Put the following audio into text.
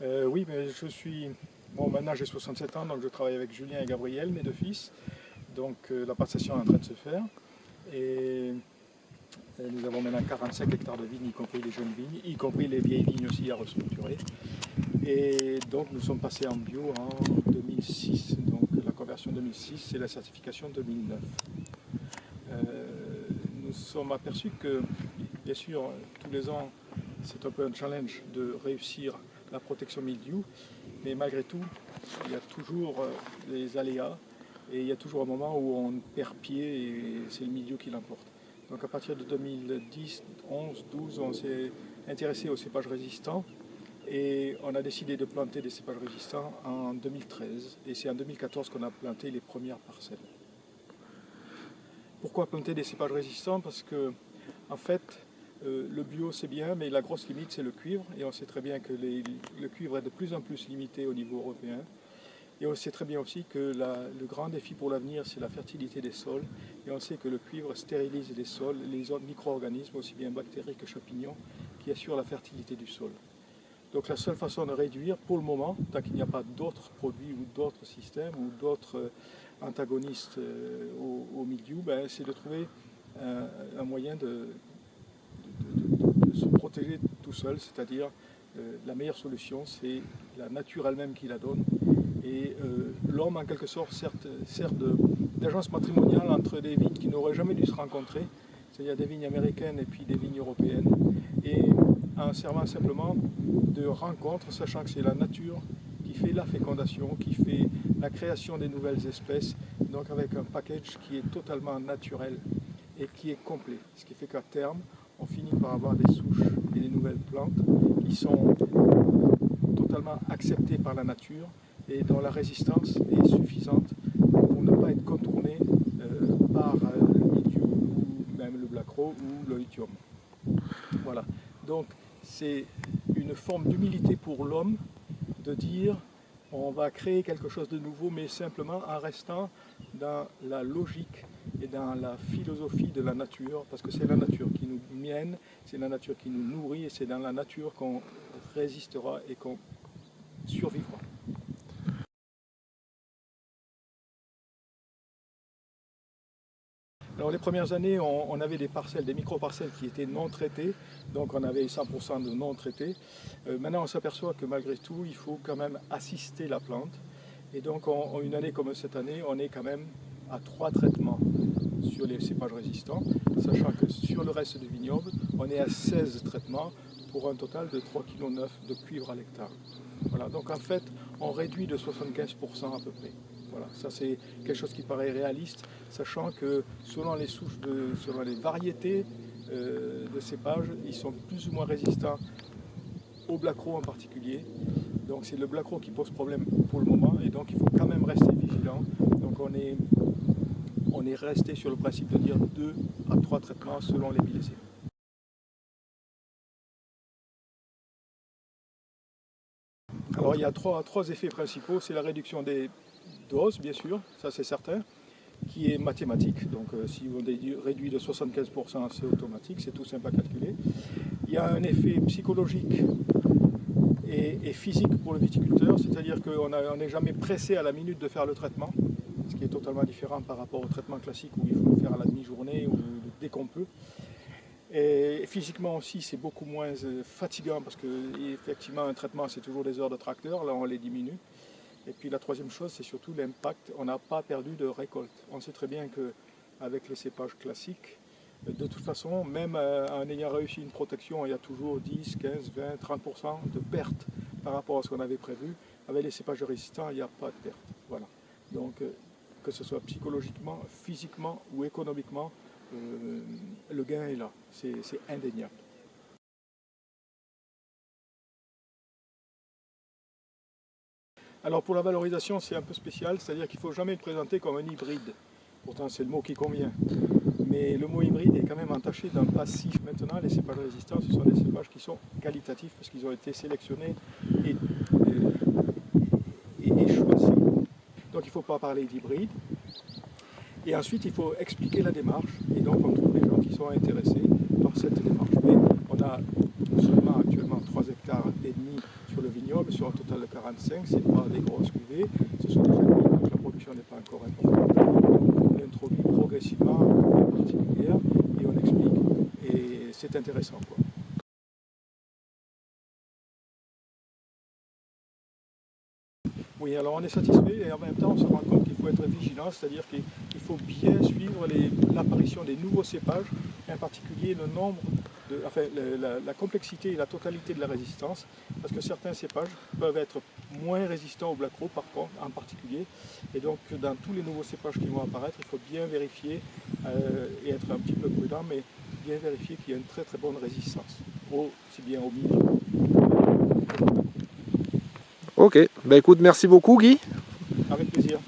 Oui, mais maintenant j'ai 67 ans, donc je travaille avec Julien et Gabriel, mes deux fils. Donc la passation est en train de se faire. Et nous avons maintenant 45 hectares de vignes, y compris les jeunes vignes, y compris les vieilles vignes aussi à restructurer. Et donc nous sommes passés en bio en 2006. Donc la conversion 2006 et la certification 2009. Nous sommes aperçus que, bien sûr, tous les ans, c'est un peu un challenge de réussir la protection mildiou, mais malgré tout, il y a toujours des aléas et il y a toujours un moment où on perd pied et c'est le mildiou qui l'emporte. Donc à partir de 2010, 11, 12, on s'est intéressé aux cépages résistants et on a décidé de planter des cépages résistants en 2013 et c'est en 2014 qu'on a planté les premières parcelles. Pourquoi planter des cépages résistants? Parce que, en fait, le bio c'est bien, mais la grosse limite c'est le cuivre. Et on sait très bien que le cuivre est de plus en plus limité au niveau européen. Et on sait très bien aussi que le grand défi pour l'avenir c'est la fertilité des sols. Et on sait que le cuivre stérilise les sols, les autres micro-organismes, aussi bien bactéries que champignons, qui assurent la fertilité du sol. Donc la seule façon de réduire, pour le moment, tant qu'il n'y a pas d'autres produits ou d'autres systèmes ou d'autres antagonistes au mildiou, c'est de trouver un moyen de se protéger tout seul, c'est-à-dire la meilleure solution, c'est la nature elle-même qui la donne. Et l'homme, en quelque sorte, sert d'agence matrimoniale entre des vignes qui n'auraient jamais dû se rencontrer, c'est-à-dire des vignes américaines et puis des vignes européennes, et en servant simplement de rencontre, sachant que c'est la nature qui fait la fécondation, qui fait la création des nouvelles espèces, donc avec un package qui est totalement naturel et qui est complet. Ce qui fait qu'à terme, on finit par avoir des souches et des nouvelles plantes qui sont totalement acceptées par la nature et dont la résistance est suffisante pour ne pas être contournée par le mildiou ou même le black rot ou le lithium. Voilà. Donc c'est une forme d'humilité pour l'homme de dire on va créer quelque chose de nouveau, mais simplement en restant dans la logique et dans la philosophie de la nature, parce que c'est la nature qui nous mène, c'est la nature qui nous nourrit, et c'est dans la nature qu'on résistera et qu'on survivra. Alors les premières années, on avait des parcelles, des micro-parcelles qui étaient non traitées, donc on avait 100% de non traités. Maintenant on s'aperçoit que malgré tout, il faut quand même assister la plante. Et donc une année comme cette année, on est quand même à 3 traitements sur les cépages résistants, sachant que sur le reste du vignoble, on est à 16 traitements pour un total de 3,9 kg de cuivre à l'hectare. Voilà, donc en fait, on réduit de 75% à peu près. Voilà, ça c'est quelque chose qui paraît réaliste, sachant que selon les souches, selon les variétés de cépages, ils sont plus ou moins résistants au black rot en particulier. Donc c'est le black rot qui pose problème pour le moment, et donc il faut quand même rester vigilant. Donc on est resté sur le principe de dire 2 à 3 traitements selon les millésimes. Alors il y a trois effets principaux, c'est la réduction des doses, bien sûr, ça c'est certain, qui est mathématique. Donc si on réduit de 75%, c'est automatique, c'est tout simple à calculer. Il y a un effet psychologique et physique pour le viticulteur, c'est-à-dire qu'on n'est jamais pressé à la minute de faire le traitement, ce qui est totalement différent par rapport au traitement classique où il faut le faire à la demi-journée ou dès qu'on peut. Et physiquement aussi, c'est beaucoup moins fatigant parce que effectivement un traitement c'est toujours des heures de tracteur, là on les diminue. Et puis la troisième chose, c'est surtout l'impact. On n'a pas perdu de récolte. On sait très bien qu'avec les cépages classiques, de toute façon, même en ayant réussi une protection, il y a toujours 10, 15, 20, 30% de pertes par rapport à ce qu'on avait prévu. Avec les cépages résistants, il n'y a pas de perte. Voilà. Donc, que ce soit psychologiquement, physiquement ou économiquement, le gain est là. C'est indéniable. Alors pour la valorisation, c'est un peu spécial, c'est-à-dire qu'il ne faut jamais le présenter comme un hybride. Pourtant, c'est le mot qui convient. Mais le mot hybride est quand même entaché d'un passif. Maintenant, les cépages résistants, ce sont des cépages qui sont qualitatifs parce qu'ils ont été sélectionnés et choisis. Donc il ne faut pas parler d'hybride. Et ensuite, il faut expliquer la démarche. Et donc, on trouve des gens qui sont intéressés par cette démarche. Mais on a seulement actuellement 3,5 hectares sur le vignoble. sur un total de 45, ce n'est pas des grosses cuvées, ce sont des familles, donc la production n'est pas encore importante. On introduit progressivement une particulière et on explique. Et c'est intéressant, quoi. Oui, alors on est satisfait et en même temps on se rend compte qu'il faut être vigilant, c'est-à-dire qu'il faut bien suivre l'apparition des nouveaux cépages, et en particulier le nombre, la complexité et la totalité de la résistance, parce que certains cépages peuvent être moins résistants au Black Row par contre, en particulier, et donc dans tous les nouveaux cépages qui vont apparaître, il faut bien vérifier et être un petit peu prudent, mais bien vérifier qu'il y a une très très bonne résistance, aussi bien au milieu. Ok, bah écoute, merci beaucoup Guy. Avec plaisir.